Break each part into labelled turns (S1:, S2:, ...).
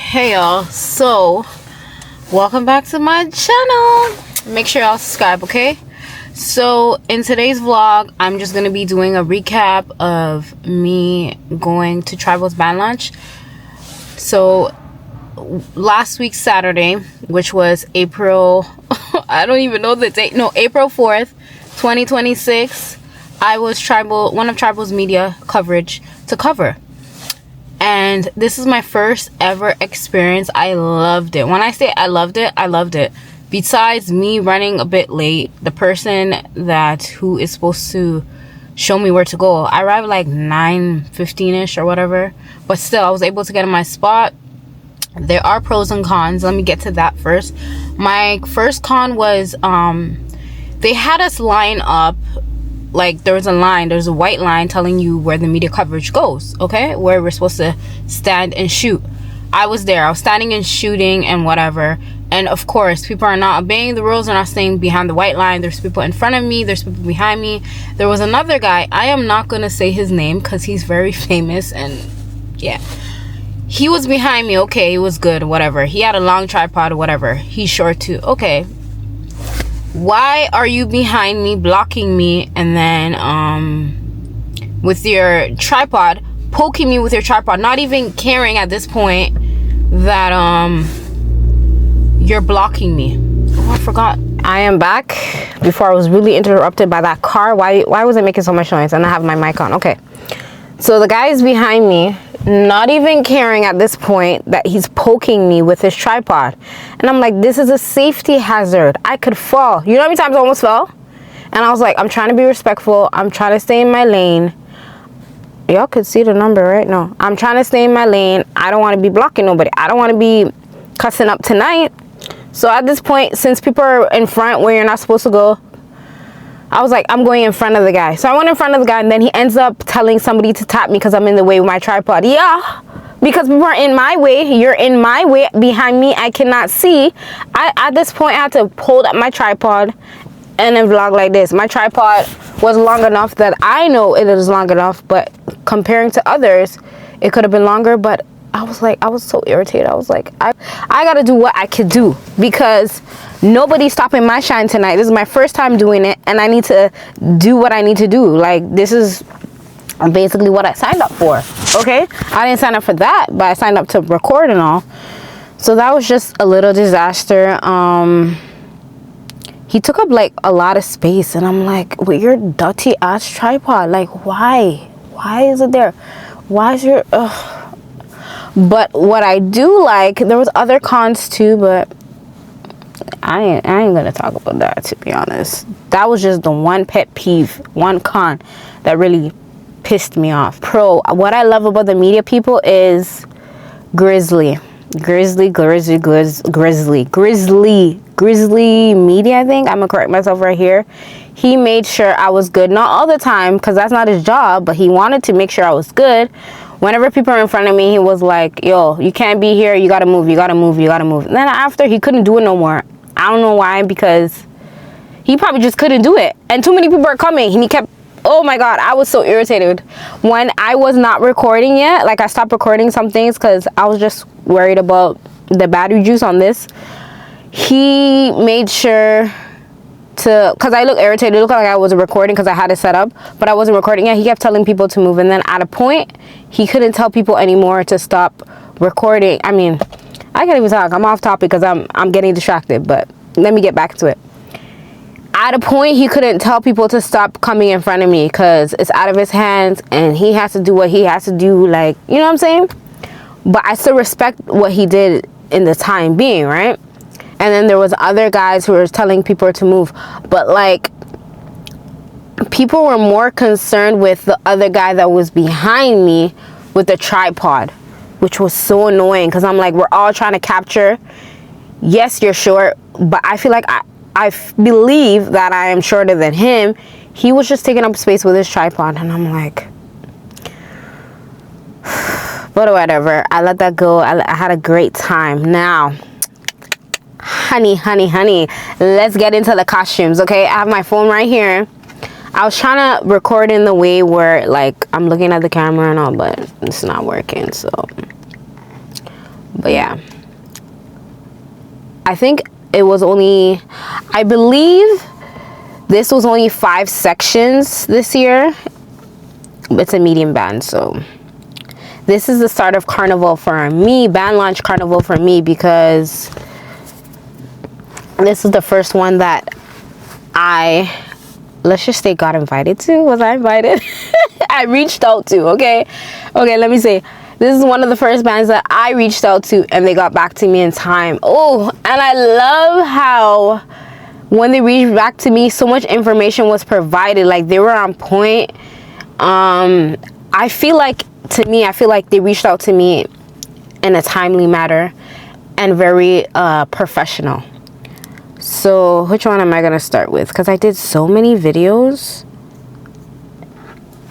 S1: Hey y'all, so welcome back to my channel. Make sure y'all subscribe, okay? So in today's vlog, I'm just gonna be doing a recap of me going to Tribal's band launch. So last week Saturday, which was April I don't even know the date, no, April 4th 2026, I was one of Tribal's media coverage to cover. And this is my first ever experience. I loved it. When I say I loved it, I loved it. Besides me running a bit late, the person who is supposed to show me where to go, I arrived like 9:15ish or whatever. But still, I was able to get in my spot. There are pros and cons. Let me get to that first. My first con was they had us line up. Like there's a white line telling you where the media coverage goes, okay, where we're supposed to stand and shoot. I was standing and shooting and whatever. And of course, people are not obeying the rules. They're not staying behind the white line. There's people in front of me, there's people behind me. There was another guy, I am not gonna say his name because he's very famous, and yeah, he was behind me. Okay, it was good, whatever. He had a long tripod, whatever. He's short too, okay. Why are you behind me, blocking me, and then with your tripod, poking me with your tripod, not even caring at this point that you're blocking me? Oh, I forgot. I am back. Before I was really interrupted by that car. Why was it making so much noise? And I have my mic on. Okay. So the guy is behind me, not even caring at this point that he's poking me with his tripod. And I'm like, this is a safety hazard. I could fall. You know how many times I almost fell? And I was like, I'm trying to be respectful. I'm trying to stay in my lane. Y'all could see the number, right? No. I'm trying to stay in my lane. I don't want to be blocking nobody. I don't want to be cussing up tonight. So at this point, since people are in front where you're not supposed to go, I was like, I'm going in front of the guy. So I went in front of the guy, and then he ends up telling somebody to tap me because I'm in the way with my tripod. Yeah, because people are in my way. You're in my way, behind me. I cannot see. At this point, I had to hold up my tripod and then vlog like this. My tripod was long enough that I know it is long enough, but comparing to others, it could have been longer. But I was like, I was so irritated. I was like, I got to do what I could do because nobody's stopping my shine tonight. This is my first time doing it, and I need to do what I need to do. Like, this is basically what I signed up for, okay? I didn't sign up for that, but I signed up to record and all. So that was just a little disaster. He took up like a lot of space, and I'm like, with your dirty ass tripod, like, why is it there? Why is your But what I do like, there was other cons too, but I ain't gonna talk about that, to be honest. That was just the one pet peeve, one con that really pissed me off. Pro, what I love about the media people is Grizzly Media, I think. I'm gonna correct myself right here. He made sure I was good, not all the time because that's not his job, but he wanted to make sure I was good. Whenever people are in front of me, he was like, yo, you can't be here, you gotta move. And then after, he couldn't do it no more. I don't know why, because he probably just couldn't do it. And too many people are coming, and he kept, oh my God, I was so irritated. When I was not recording yet, like I stopped recording some things because I was just worried about the battery juice on this. He made sure to, because I looked irritated. It looked like I wasn't recording because I had it set up, but I wasn't recording yet. He kept telling people to move, and then at a point, he couldn't tell people anymore to stop recording. I mean, I can't even talk. I'm off topic because I'm getting distracted, but let me get back to it. At a point, he couldn't tell people to stop coming in front of me because it's out of his hands, and he has to do what he has to do, like, you know what I'm saying? But I still respect what he did in the time being, right? And then there was other guys who were telling people to move, but like, people were more concerned with the other guy that was behind me with the tripod, which was so annoying because I'm like, we're all trying to capture. Yes, you're short, but I feel like I believe that I am shorter than him. He was just taking up space with his tripod, and I'm like, but whatever. I let that go. I had a great time. Now, honey, let's get into the costumes, okay? I have my phone right here. I was trying to record in the way where, like, I'm looking at the camera and all, but it's not working, so But yeah, I think it was only, I believe this was only 5 sections this year. It's a medium band, so this is the start of Carnival for me, band launch Carnival for me, because this is the first one that let's just say got invited to. Was I invited? I reached out to, okay, let me say, this is one of the first bands that I reached out to and they got back to me in time. Oh, and I love how when they reached back to me, so much information was provided. Like, they were on point. I feel like they reached out to me in a timely manner and very professional. So which one am I gonna start with? Because I did so many videos.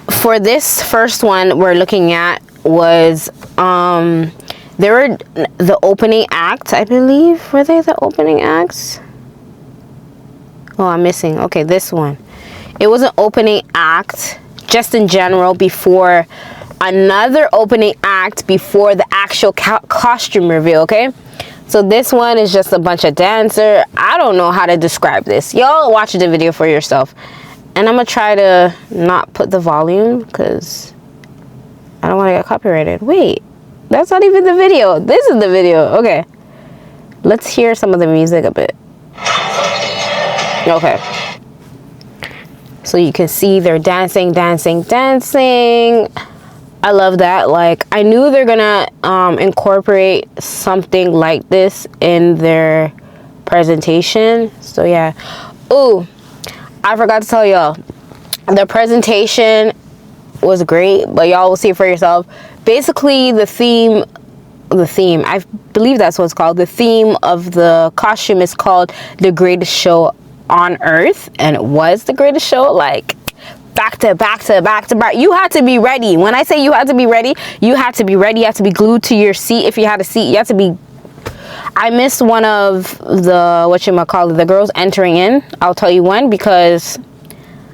S1: For this first one we're looking at was they were the opening act, I believe. Were they the opening acts? Oh, I'm missing. Okay, this one. It was an opening act just in general before another opening act before the actual costume reveal, okay? So this one is just a bunch of dancer. I don't know how to describe this. Y'all watch the video for yourself. And I'm gonna try to not put the volume because I don't want to get copyrighted. Wait, that's not even the video. This is the video. Okay, let's hear some of the music a bit. Okay, so you can see they're dancing. I love that. Like, I knew they're gonna incorporate something like this in their presentation. So yeah. Ooh, I forgot to tell y'all, the presentation was great, but y'all will see it for yourself. Basically, the theme, I believe that's what it's called. The theme of the costume is called The Greatest Show on Earth, and it was the greatest show, like back to back. You had to be ready. When I say you had to be ready, you had to be ready. You had to be glued to your seat. If you had a seat, you had to be. I missed one of the the girls entering in. I'll tell you when, because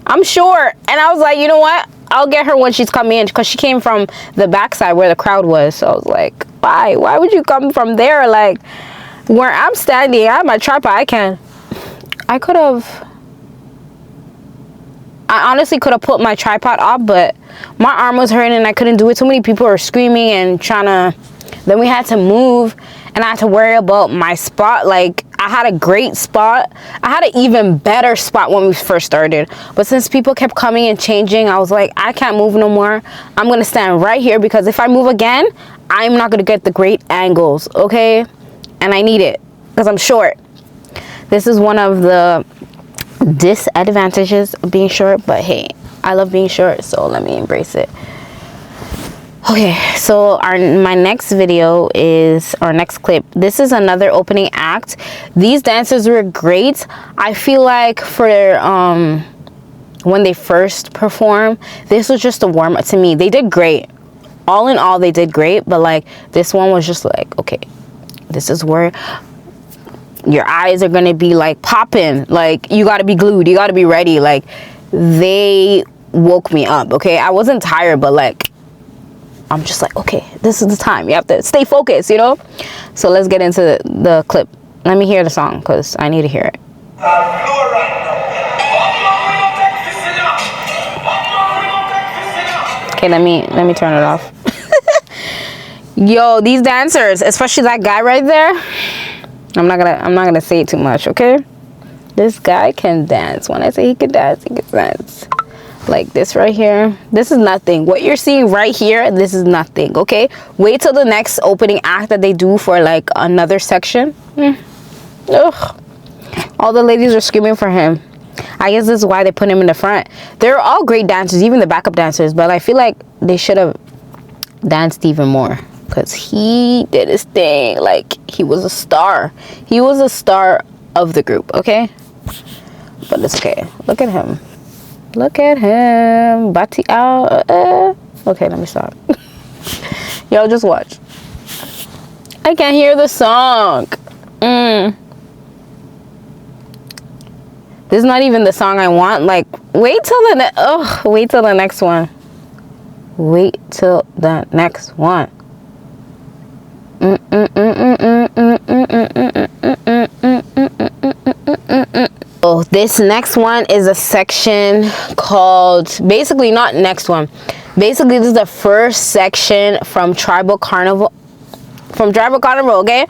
S1: I'm short, and I was like, you know what, I'll get her when she's coming in, because she came from the backside where the crowd was. So I was like, why would you come from there? Like, where I'm standing, I have my tripod. I honestly could have put my tripod off, but my arm was hurting and I couldn't do it. Too many people were screaming and then we had to move, and I had to worry about my spot. Like, I had a great spot. I had an even better spot when we first started, but since people kept coming and changing, I was like, I can't move no more. I'm gonna stand right here, because if I move again, I'm not gonna get the great angles, okay? And I need it because I'm short. This is one of the disadvantages of being short, but hey, I love being short, so let me embrace it. Okay, so my next video is our next clip. This is another opening act. These dancers were great. I feel like for when they first performed, this was just a warm-up to me. They did great. All in all, they did great, but like, this one was just like, okay, this is where your eyes are gonna be like popping. Like, you gotta be glued, you gotta be ready. Like, they woke me up, okay? I wasn't tired, but like, I'm just like, okay, this is the time. You have to stay focused, you know? So let's get into the clip. Let me hear the song, because I need to hear it. Okay, let me turn it off. Yo, these dancers, especially that guy right there, I'm not gonna say too much, okay? This guy can dance. When I say he can dance, he can dance. Like this right here, this is nothing. What you're seeing right here, this is nothing, okay? Wait till the next opening act that they do for like another section. Ugh. All the ladies are screaming for him. I guess this is why they put him in the front. They're all great dancers, even the backup dancers, but I feel like they should have danced even more, because he did his thing. Like, he was a star. He was a star of the group, okay? But it's okay. Look at him. Look at him. Bati out. Okay, let me stop. Y'all just watch. I can't hear the song. This is not even the song I want. Like, wait till the next one. Wait till the next one. Oh, this next one is a section called, basically not next one, basically this is the first section from Tribal Carnival, okay?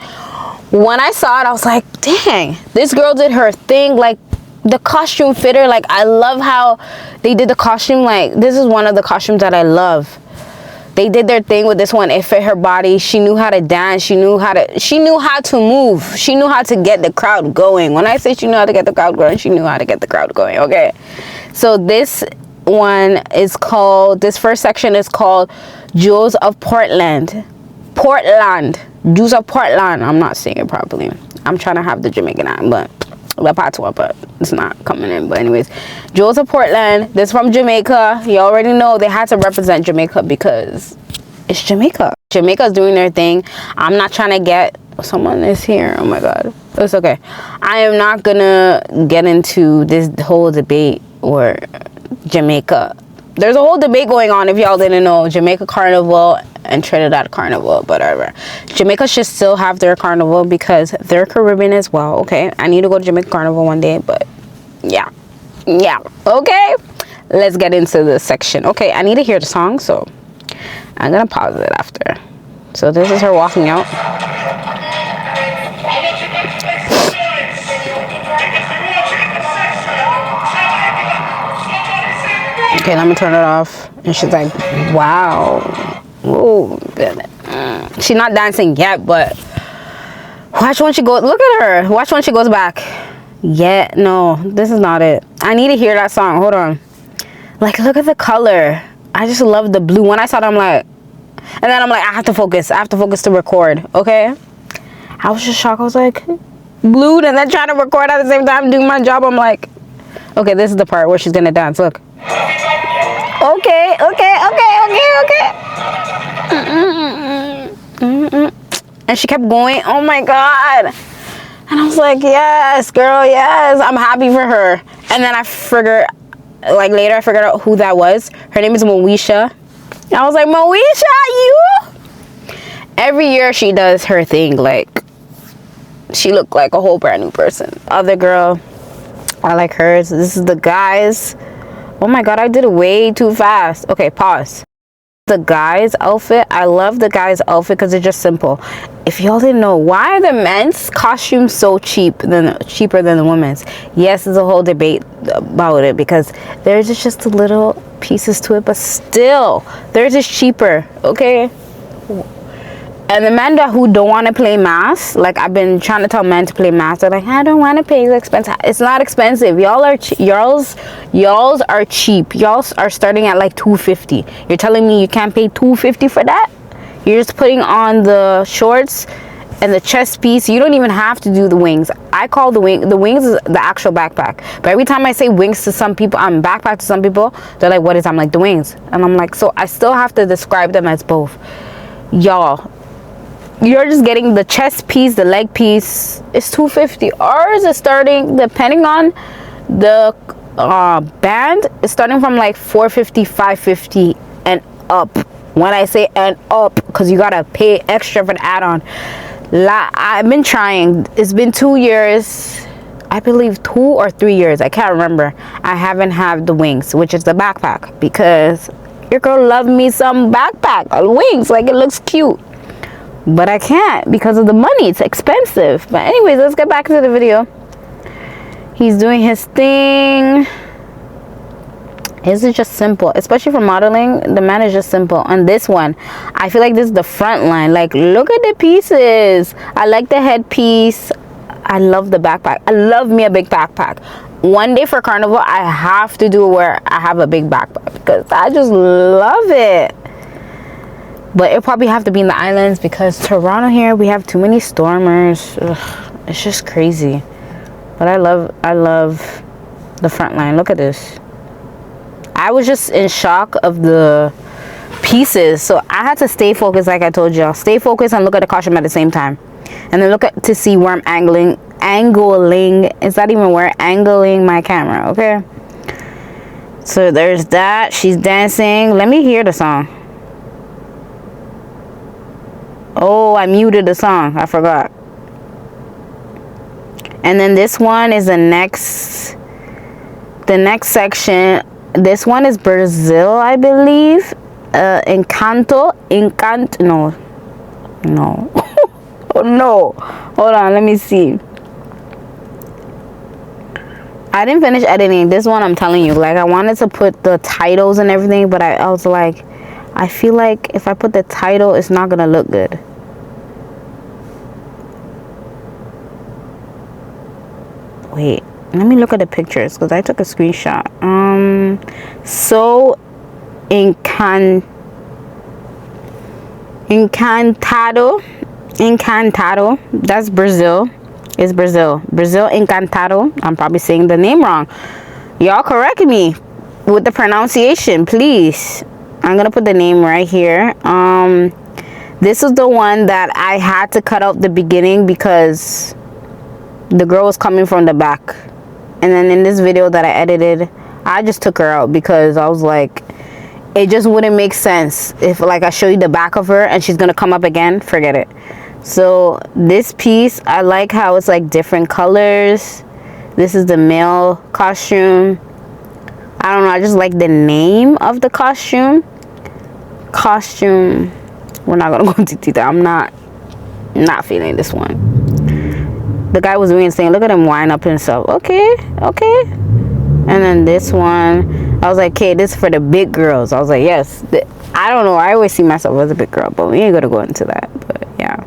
S1: When I saw it, I was like, dang, this girl did her thing. Like, the costume fitter, like, I love how they did the costume. Like, this is one of the costumes that I love. They did their thing with this one. It fit her body. She knew how to dance. She knew how to move. She knew how to get the crowd going. When I say she knew how to get the crowd going, she knew how to get the crowd going, okay? So this one is called, this first section is called Jewels of Portland. Jewels of Portland. I'm not saying it properly. I'm trying to have the Jamaican accent, but it's not coming in. But anyways, Jewels of Portland. This from Jamaica. You already know they had to represent Jamaica because it's Jamaica. Jamaica's doing their thing. I'm not trying to get, someone is here, oh my god, it's okay. I am not gonna get into this whole debate or Jamaica. There's a whole debate going on, if y'all didn't know. Jamaica Carnival and Trinidad Carnival, whatever. Jamaica should still have their carnival because they're Caribbean as well, okay? I need to go to Jamaica Carnival one day, but yeah, okay? Let's get into this section. Okay, I need to hear the song, so I'm gonna pause it after. So this is her walking out. Okay, let me turn it off. And she's like, wow. Whoa. She's not dancing yet, but watch when she goes. Look at her. Watch when she goes back. Yeah, no, this is not it. I need to hear that song. Hold on. Like, look at the color. I just love the blue. When I saw it, I'm like, and then I'm like, I have to focus. I have to focus to record, okay? I was just shocked. I was like, blue, and then trying to record at the same time, doing my job. I'm like, okay, this is the part where she's gonna dance. Look. Okay. And she kept going. Oh my god. And I was like, yes, girl, yes. I'm happy for her. And then I figured, like later I figured out who that was. Her name is Moesha. And I was like, Moesha, you? Every year she does her thing. Like, she looked like a whole brand new person. Other girl, I like hers. This is the guys. Oh my god, I did it way too fast. Okay, pause. The guy's outfit, I love the guy's outfit because it's just simple. If y'all didn't know, why are the men's costumes so cheaper than the women's? Yes, there's a whole debate about it because there's just the little pieces to it, but still, theirs is cheaper, okay? And the men who don't want to play mass, like I've been trying to tell men to play mass, they're like, I don't want to pay the expensive. It's not expensive. Y'all are cheap. Y'all are starting at like $250. You're telling me you can't pay $250 for that? You're just putting on the shorts and the chest piece. You don't even have to do the wings. I call the wings is the actual backpack. But every time I say wings to some people, backpack to some people, they're like, what is? I'm like, the wings. And I'm like, so I still have to describe them as both. Y'all, you're just getting the chest piece, the leg piece. It's $250. Ours is starting, depending on the band, it's starting from like $450, $550 and up. When I say and up, because you gotta pay extra for the add-on. I've been trying. It's been 2 years, I believe 2 or 3 years, I can't remember. I haven't had the wings, which is the backpack, because your girl love me some backpack wings. Like, it looks cute. But I can't because of the money. It's expensive. But anyways, let's get back to the video. He's doing his thing. His is just simple. Especially for modeling, the man is just simple. On this one, I feel like this is the front line. Like, look at the pieces. I like the headpiece. I love the backpack. I love me a big backpack. One day for Carnival, I have to do it where I have a big backpack because I just love it. But it'll probably have to be in the islands because Toronto here, we have too many stormers. Ugh, it's just crazy. But I love the front line. Look at this. I was just in shock of the pieces. So I had to stay focused, like I told y'all. Stay focused and look at the costume at the same time. And then look at to see where I'm angling. Is that even where? Angling my camera, okay? So there's that. She's dancing. Let me hear the song. Oh, I muted the song. I forgot. And then this one is the next section. This one is Brazil, I believe. Encanto. No. Oh no. Hold on, let me see. I didn't finish editing this one. I'm telling you, like, I wanted to put the titles and everything, but I was like, I feel like if I put the title, it's not gonna look good. Wait, let me look at the pictures because I took a screenshot. So Encantado. That's Brazil. It's Brazil. Encantado. I'm probably saying the name wrong. Y'all correct me with the pronunciation, please. I'm gonna put the name right here. This is the one that I had to cut out the beginning because the girl was coming from the back. And then in this video that I edited, I just took her out because I was like, it just wouldn't make sense if like I show you the back of her and she's gonna come up again. Forget it. So this piece, I like how it's like different colors. This is the male costume. I don't know, I just like the name of the costume. We're not gonna go into detail. I'm not feeling this one. The guy was doing saying, look at him wind up himself. Okay. And then this one, I was like, okay, this is for the big girls. I was like, yes. I don't know, I always see myself as a big girl, but we ain't gonna go into that. But yeah,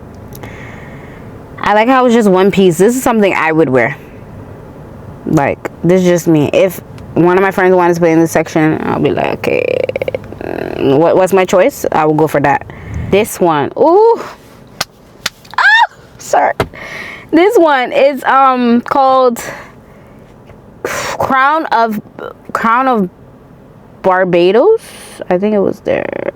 S1: I like how it's just one piece. This is something I would wear. Like, this is just me. If one of my friends wanted to play in this section, I'll be like, okay, what's my choice? I will go for that. This one, ooh, sorry. This one is called Crown of Barbados. I think it was there.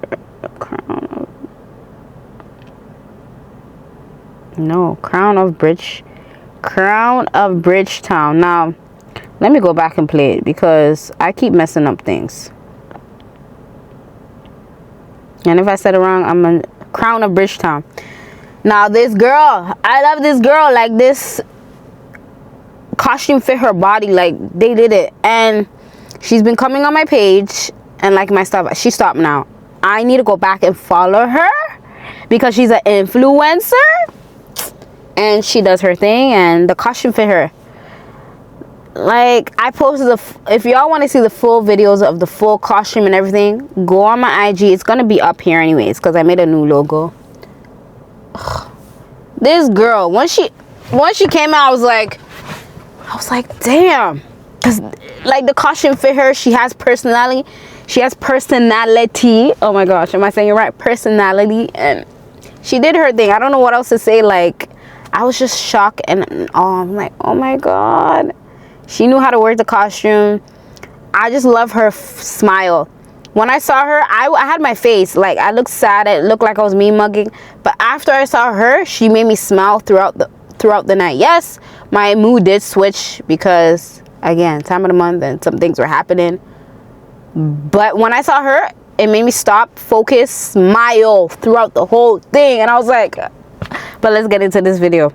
S1: Crown of Bridgetown. Now, let me go back and play it because I keep messing up things. And if I said it wrong, I'm a Crown of Bridgetown. Now, this girl, I love this girl. Like, this costume fit her body. Like, they did it. And she's been coming on my page and like my stuff. She stopped now. I need to go back and follow her because she's an influencer and she does her thing and the costume fit her. Like, I posted if y'all want to see the full videos of the full costume and everything, go on my IG. It's gonna be up here anyways because I made a new logo. This girl, once she came out, I was like damn, because like the costume fit her. She has personality. Oh my gosh, am I saying it right? Personality. And she did her thing. I don't know what else to say. Like, I was just shocked and I'm like, oh my god, she knew how to work the costume. I just love her smile. When I saw her, I had my face, like, I looked sad. It looked like I was mean mugging. But after I saw her, she made me smile throughout the night. Yes, my mood did switch because, again, time of the month and some things were happening. But when I saw her, it made me stop, focus, smile throughout the whole thing. And I was like, but let's get into this video.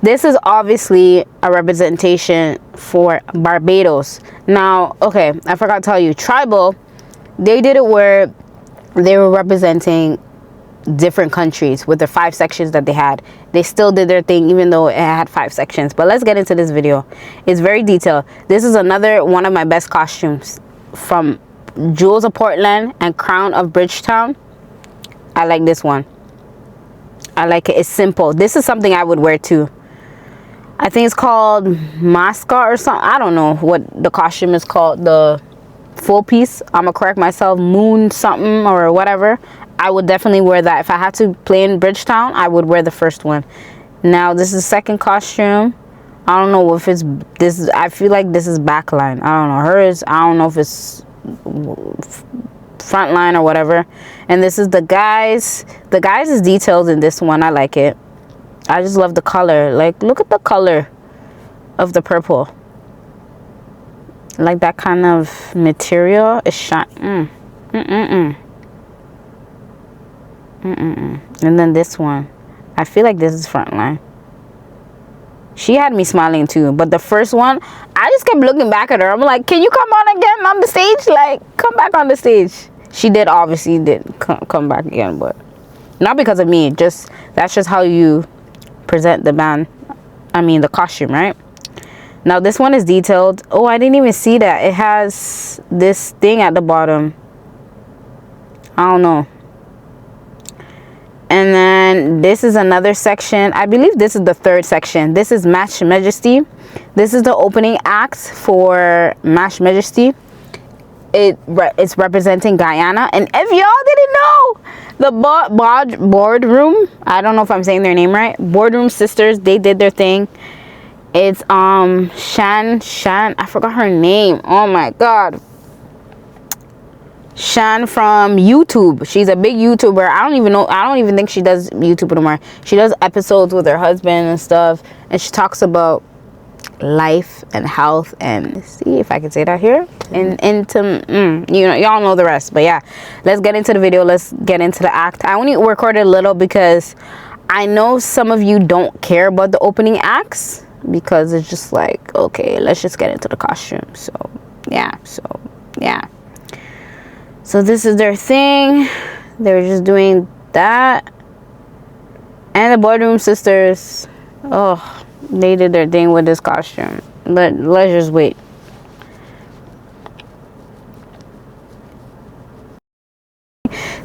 S1: This is obviously a representation for Barbados. Now, okay, I forgot to tell you, Tribal, they did it where they were representing different countries with the 5 sections that they had. They still did their thing even though it had 5 sections. But let's get into this video. It's very detailed. This is another one of my best costumes from Jewels of Portland and Crown of Bridgetown. I like this one. I like it. It's simple. This is something I would wear too. I think it's called mascot or something. I don't know what the costume is called. The full piece, I'm gonna correct myself, moon something or whatever. I would definitely wear that. If I had to play in Bridgetown, I would wear the first one. Now this is the second costume. I don't know if it's this. I feel like this is backline. I don't know. Hers, I don't know if it's front line or whatever. And this is the guys. The guys is detailed in this one. I like it. I just love the color. Like, look at the color of the purple. Like that kind of material is shot. And then this one, I feel like this is Frontline. She had me smiling too, but the first one, I just kept looking back at her. I'm like, can you come on again on the stage? Like, come back on the stage. She did, obviously did come back again, but not because of me. Just, that's just how you present the band. I mean, the costume, right? Now this one is detailed. Oh, I didn't even see that. It has this thing at the bottom. I don't know. And then this is another section. I believe this is the third section. This is Match Majesty. This is the opening act for Match Majesty. It's representing Guyana. And if y'all didn't know, the boardroom, I don't know if I'm saying their name right, boardroom sisters, they did their thing. It's Shan, I forgot her name. Oh my god. Shan from YouTube. She's a big YouTuber. I don't even think she does YouTube anymore. She does episodes with her husband and stuff, and she talks about life and health, and see if I can say that here, and into you know, y'all know the rest. But yeah, let's get into the video. Let's get into the act. I only recorded a little because I know some of you don't care about the opening acts, because it's just like, okay, let's just get into the costume. So yeah. So this is their thing. They're just doing that. And the boardroom sisters, oh, they did their thing with this costume. But let's just wait.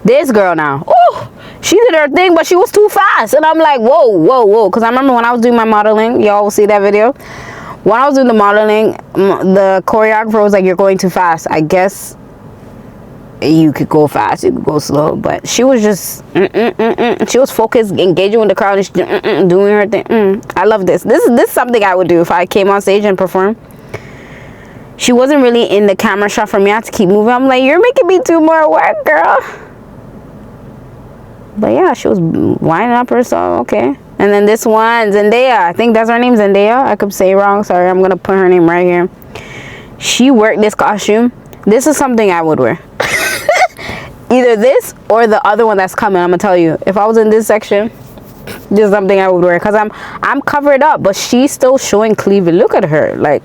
S1: This girl now, oh, she did her thing, but she was too fast. And I'm like, whoa. Because I remember when I was doing my modeling, y'all will see that video. When I was doing the modeling, the choreographer was like, you're going too fast. I guess you could go fast, you could go slow, but she was just she was focused, engaging with the crowd, and she, doing her thing. I love this. This is something I would do if I came on stage and performed. She wasn't really in the camera shot for me. I had to keep moving. I'm like, you're making me do more work, girl. But yeah, she was winding up herself. Okay. And then this one, Zendaya, I think that's her name, Zendaya. I could say wrong, sorry. I'm gonna put her name right here. She worked this costume. This is something I would wear. Either this or the other one that's coming. I'm gonna tell you, if I was in this section, this is something I would wear, because I'm covered up, but she's still showing cleavage. Look at her, like,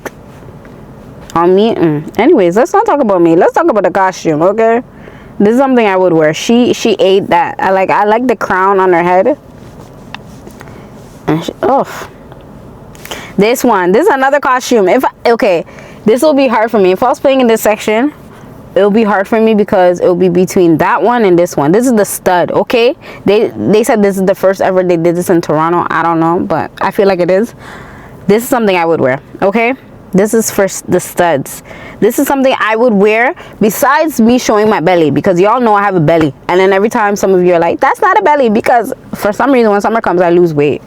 S1: on me. Anyways, let's not talk about me. Let's talk about the costume, okay? This is something I would wear. She ate that. I like the crown on her head. And this one. This is another costume. Okay, this will be hard for me if I was playing in this section. It'll be hard for me because it'll be between that one and this one. This is the stud, okay? They said this is the first ever they did this in Toronto. I don't know, but I feel like it is. This is something I would wear, okay? This is for the studs. This is something I would wear besides me showing my belly, because y'all know I have a belly. And then every time some of you are like, that's not a belly, because for some reason when summer comes I lose weight.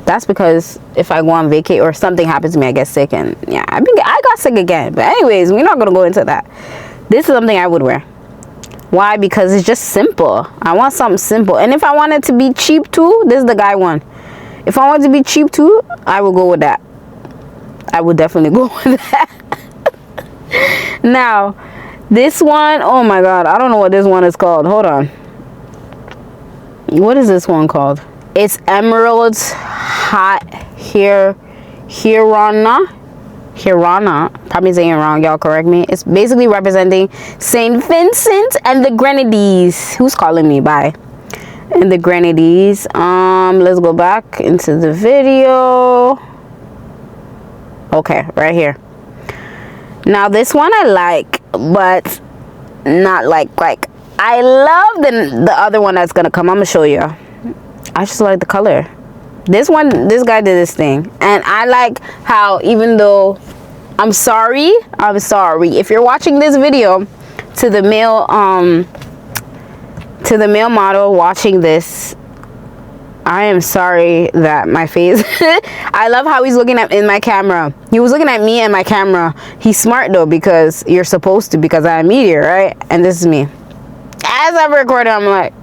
S1: That's because if I go on vacay or something happens to me, I get sick, and yeah, I got sick again. But anyways, we're not gonna go into that. This is something I would wear. Why? Because it's just simple. I want something simple. And if I want it to be cheap too, this is the guy one. If I want it to be cheap too, I will go with that. I would definitely go with that. Now, this one, oh my god, I don't know what this one is called. Hold on. What is this one called? It's Emerald's Hot Hirana, probably saying it wrong, y'all correct me. It's basically representing Saint Vincent and the Grenadines. Who's calling me? Bye. And the Grenadines. Let's go back into the video. Okay, right here. Now this one I like, but not like I love the other one that's gonna come. I'm gonna show you. I just like the color. This guy did this thing, and I like how, even though I'm sorry if you're watching this video, to the male model watching this, I am sorry that my face I love how he's looking at in my camera. He was looking at me and my camera. He's smart though, because you're supposed to, because I'm a meteor, right? And this is me as I'm recording. I'm like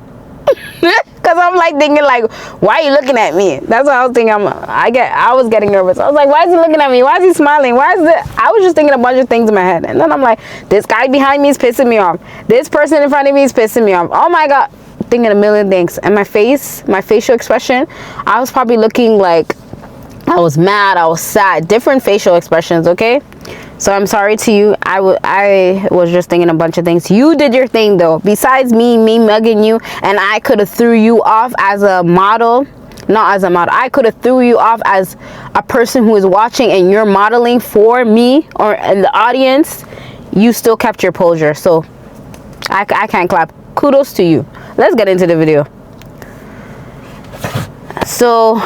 S1: because I'm like thinking like, why are you looking at me? That's what I was thinking. I was getting nervous. I was like, why is he looking at me? Why is he smiling? Why is it? I was just thinking a bunch of things in my head, and then I'm like, this guy behind me is pissing me off. This person in front of me is pissing me off. Oh my god, thinking a million things. And my facial expression, I was probably looking like I was mad, I was sad, different facial expressions, okay? So I'm sorry to you. I was just thinking a bunch of things. You did your thing though. Besides me mugging you, and I could have threw you off as a model. Not as a model. I could have threw you off as a person who is watching and you're modeling for me or in the audience. You still kept your posture. So I can't clap. Kudos to you. Let's get into the video. So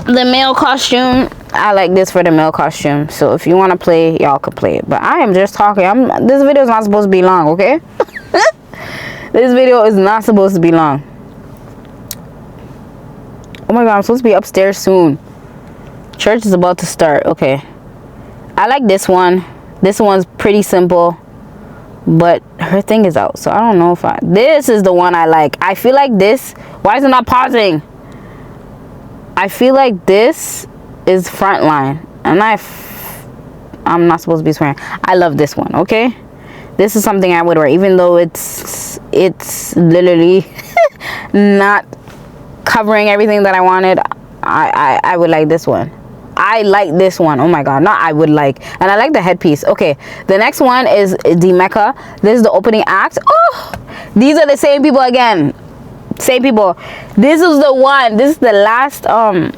S1: the male costume, I like this for the male costume. So if you want to play, y'all could play it. But I am just talking. This video is not supposed to be long, okay? This video is not supposed to be long. Oh my god, I'm supposed to be upstairs soon. Church is about to start. Okay. I like this one. This one's pretty simple. But her thing is out. So I don't know if this is the one I like. I feel like this. Why is it not pausing? I feel like this is Frontline. And I'm not supposed to be swearing. I love this one, okay? This is something I would wear. Even though it's literally not covering everything that I wanted. I would like this one. I like this one. Oh my god. Not I would like. And I like the headpiece. Okay. The next one is the Mecca. This is the opening act. Oh, these are the same people again. Same people. This is the one. This is the last oh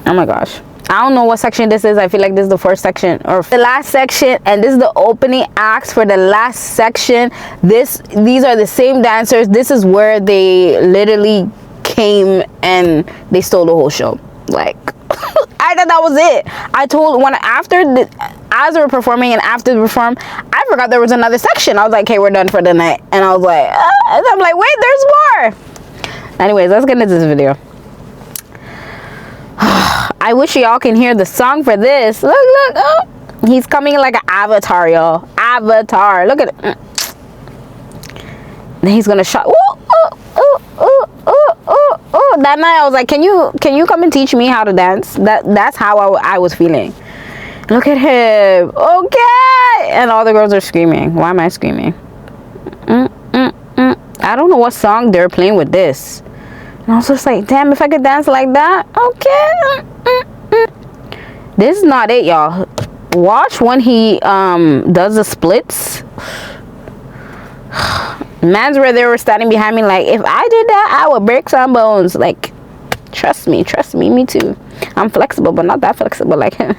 S1: my gosh. I don't know what section this is. I feel like this is the first section or the last section, and this is the opening acts for the last section. These are the same dancers. This is where they literally came and they stole the whole show. Like I thought that was it. I told as they were performing and after the perform, I forgot there was another section. I was like, hey, we're done for the night. And I was like, and I'm like, wait, there's more. Anyways, let's get into this video. I wish y'all can hear the song for this. Look, oh, he's coming like an avatar, y'all. Avatar. Look at it. Then he's gonna shot. That night I was like, can you come and teach me how to dance? That's how I was feeling. Look at him. Okay. And all the girls are screaming. Why am I screaming? I don't know what song they're playing with this. And I was just like, damn, if I could dance like that. Okay. This is not it, y'all. Watch when he does the splits. Man's where they were standing behind me like, if I did that, I would break some bones. Like, trust me, me too. I'm flexible, but not that flexible. Like, I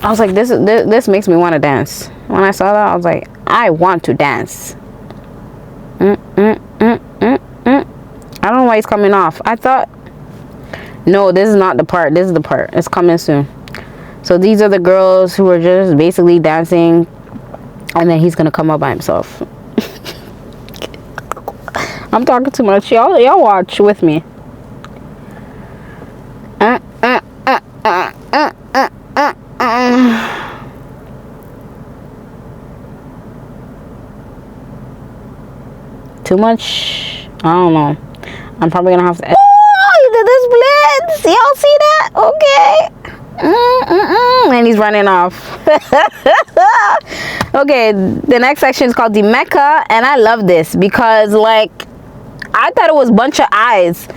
S1: was like, this makes me want to dance. When I saw that, I was like, I want to dance. I don't know why he's coming off. I thought, no, this is not the part. This is the part. It's coming soon. So these are the girls who are just basically dancing. And then he's gonna come up by himself. I'm talking too much. Y'all watch with me. Too much? I don't know. I'm probably gonna have to. Oh, he did the splits. Y'all see that? Okay. And he's running off. Okay, the next section is called the Mecca, and I love this because, like, I thought it was a bunch of eyes.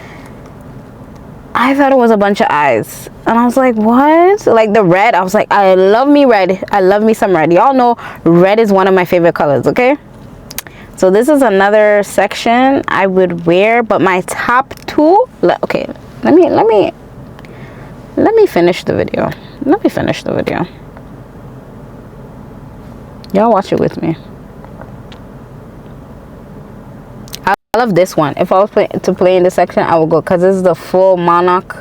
S1: And I was like, what? Like the red. I was like, I love me red. I love me some red. Y'all know red is one of my favorite colors, okay? So this is another section I would wear, but my top two. Okay, let me finish the video. Y'all watch it with me. I love this one. If I was to play in this section, I would go because this is the full monarch,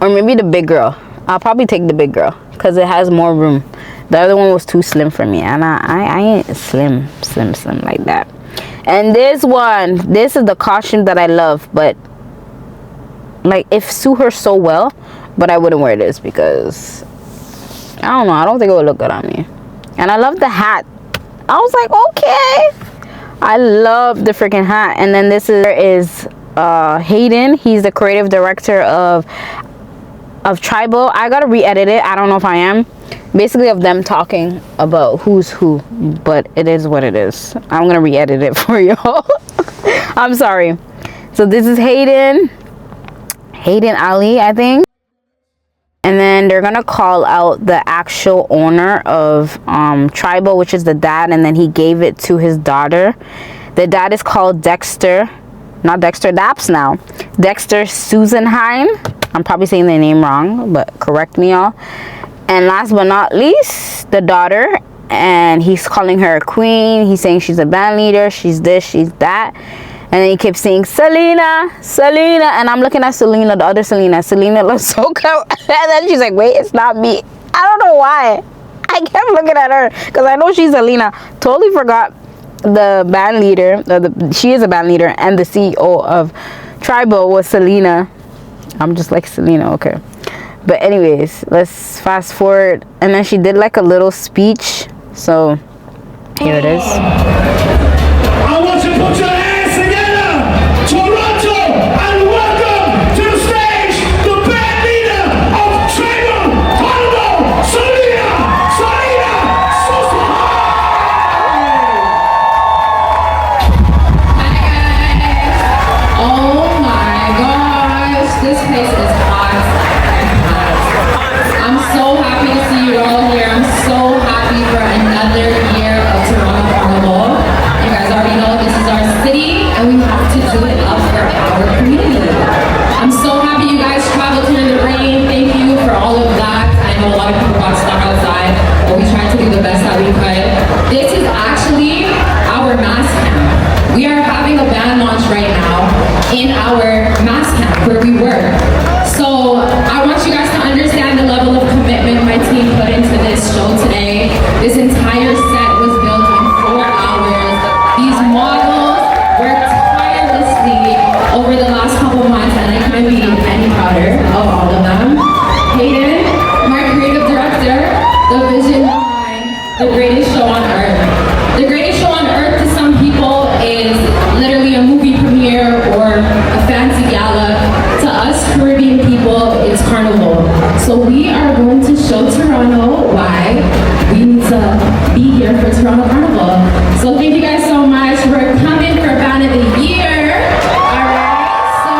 S1: or maybe the big girl. I'll probably take the big girl because it has more room. The other one was too slim for me, and I ain't slim like that. And this is the costume that I love, but like it suit her so well, but I wouldn't wear this because I don't know. I don't think it would look good on me. And I love the hat. I was like, okay. I love the freaking hat. And then this is Hayden. He's the creative director of Tribal. I gotta re-edit it. I don't know if I am. basically of them talking about who's who, but it is what it is. I'm gonna re-edit it for y'all. I'm sorry. So this is Hayden Ali, I think. And then they're gonna call out the actual owner of Tribal, which is the dad, and then he gave it to his daughter. The dad is called Dexter, not Dexter Daps now. Dexter Susenheim. I'm probably saying the name wrong, but correct me, y'all. And last but not least, the daughter, and he's calling her a queen. He's saying she's a band leader, she's this, she's that. And then he keeps saying, Selena. And I'm looking at Selena, the other Selena. Selena looks so cute. And then she's like, wait, it's not me. I don't know why. I kept looking at her because I know she's Selena. Totally forgot the band leader. She is a band leader. And the CEO of Tribal was Selena. I'm just like Selena, okay. But anyways, let's fast forward. And then she did like a little speech. So here it is.
S2: I want you to put your hands together, Toronto, and welcome to the stage, the band leader of Tribal, Carnival, Selena Sosa.
S3: Hi guys! Oh my gosh, this place is hot. I'm so happy to see you all here. I'm so happy for another year of Toronto Carnival. You guys already know this is our city and we have to do it up for our community. I'm so happy you guys traveled here in the rain. Thank you for all of that. I know a lot of people got stuck outside, but we tried to do the best that we could. This is actually our mass camp. We are having a band launch right now in our mass camp where we work. So I want you guys to understand the level of commitment my team put into this show today. This entire set was built in 4 hours. These models worked tirelessly over the last couple months, and I couldn't be any prouder of all of them. Hayden, my creative director, the vision behind the greatest show on earth. The greatest show on earth to some people is literally a movie premiere or a fancy gala. To us Caribbean people, it's Carnival. So we are going to show Toronto why we need to be here for Toronto Carnival. So thank you guys so much for coming for Band of the Year. Alright, so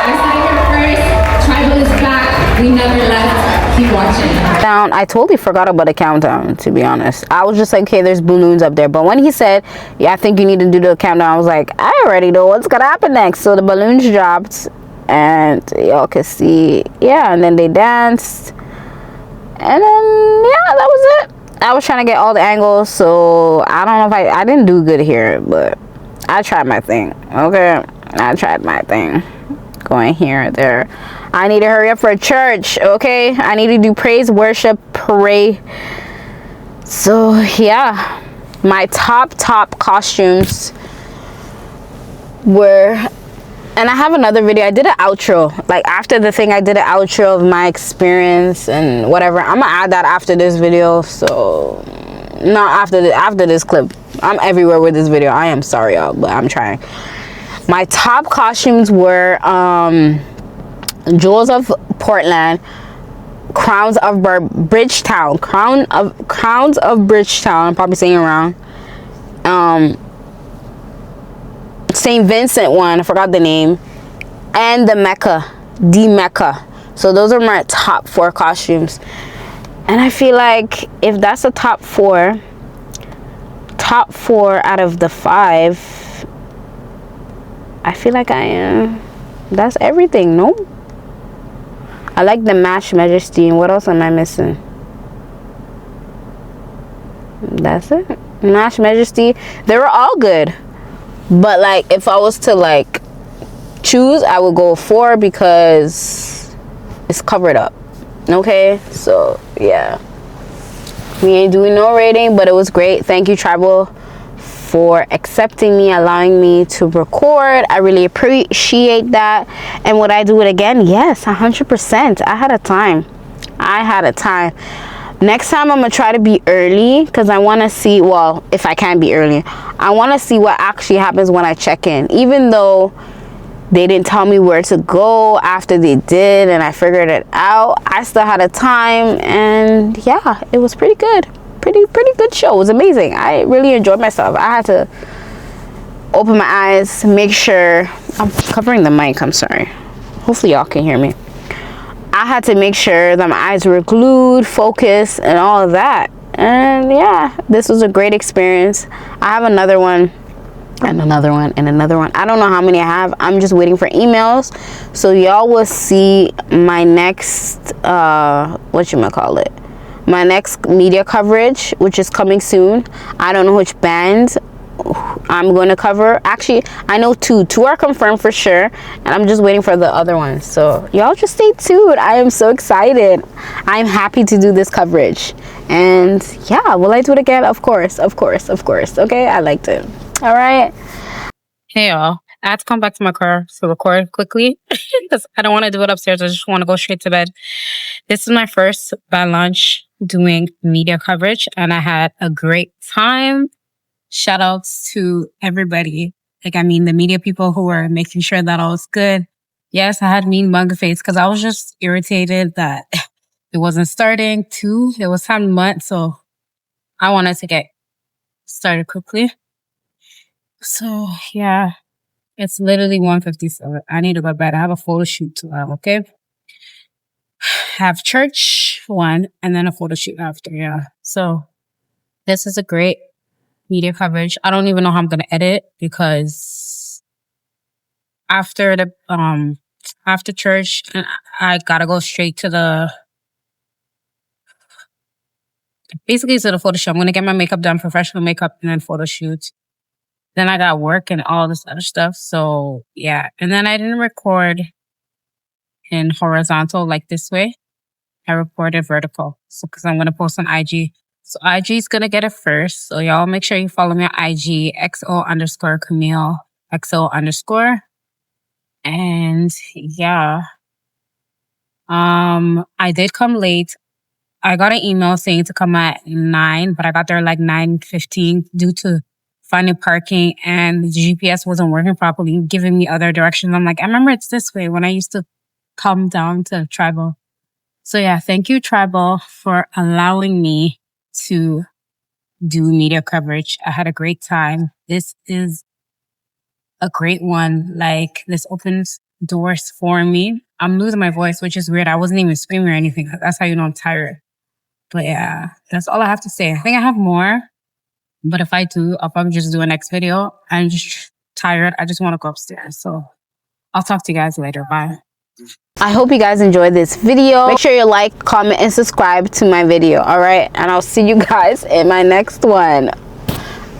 S3: I said it here first, Tribal is back. We never left. Keep watching.
S1: I totally forgot about the countdown, to be honest. I was just like, okay, there's balloons up there. But when he said, yeah, I think you need to do the countdown, I was like, I already know what's gonna happen next. So the balloons dropped, and y'all could see, yeah, and then they danced, and then yeah, that was it. I was trying to get all the angles, so I don't know if I didn't do good here, but I tried my thing. Okay, I tried my thing. Going here, there. I need to hurry up for church. Okay, I need to do praise, worship, pray. So yeah, my top costumes were, and I have another video. I did an outro, like after the thing I did an outro of my experience and whatever. I'm gonna add that after this video. So not after this clip. I'm everywhere with this video. I am sorry, y'all, but I'm trying. My top costumes were Jewels of Portland, Crowns of Bridgetown, Crowns of Bridgetown. I'm probably saying it wrong. St. Vincent one, I forgot the name, and the Mecca. So those are my top 4 costumes, and I feel like if that's a top four out of the 5, I feel like I am. That's everything, no? I like the Match Majesty. And what else am I missing? That's it. Match Majesty. They were all good. But like, if I was to like choose, I would go 4 because it's covered up. Okay? So, yeah. We ain't doing no rating, but it was great. Thank you, Tribal, for accepting me, allowing me to record. I really appreciate that. And would I do it again? Yes, 100%. I had a time. Next time I'm gonna try to be early because I want to see, well, if I can be early, I want to see what actually happens when I check in. Even though They didn't tell me where to go after they did, and I figured it out. I still had a time, and yeah, it was pretty good. Pretty good show. It was amazing. I really enjoyed myself. I had to open my eyes, make sure I'm covering the mic. I'm sorry. Hopefully y'all can hear me. I had to make sure that my eyes were glued, focused, and all of that. And yeah, this was a great experience. I have another one and another one and another one. I don't know how many I have. I'm just waiting for emails, so y'all will see my next my next media coverage, which is coming soon. I don't know which band I'm going to cover. Actually, I know two are confirmed for sure, and I'm just waiting for the other ones. So y'all just stay tuned. I am so excited. I'm happy to do this coverage, and yeah, will I do it again? Of course. Okay, I liked it. All right. Hey y'all, I had to come back to my car to record quickly because I don't want to do it upstairs. I just want to go straight to bed. This is my first band launch doing media coverage, and I had a great time. Shout outs to everybody. The media people who were making sure that all was good. Yes, I had mean mug face because I was just irritated that it wasn't starting. Too, it was time to month, so I wanted to get started quickly. So yeah, it's literally 1:57. I need to go to bed. I have a photo shoot tomorrow, okay? Have church one and then a photo shoot after, yeah. So this is a great media coverage. I don't even know how I'm gonna edit because after church, I gotta go straight to the photo shoot. I'm gonna get my makeup done, professional makeup, and then photo shoot. Then I got work and all this other stuff. So yeah. And then I didn't record in horizontal like this way. I recorded vertical. So because I'm going to post on IG. So IG is going to get it first. So y'all make sure you follow me on IG, XO_Camille, XO_. And yeah. I did come late. I got an email saying to come at 9, but I got there like 9:15 due to finding parking, and the GPS wasn't working properly, giving me other directions. I'm like, I remember it's this way when I used to come down to Tribal. So yeah, thank you, Tribal, for allowing me to do media coverage. I had a great time. This is a great one. This opens doors for me. I'm losing my voice, which is weird. I wasn't even screaming or anything. That's how you know I'm tired. But yeah, that's all I have to say. I think I have more. But if I do, I'll probably just do a next video. I'm just tired. I just want to go upstairs. So I'll talk to you guys later. Bye. I hope you guys enjoyed this video. Make sure you like, comment, and subscribe to my video. All right. And I'll see you guys in my next one.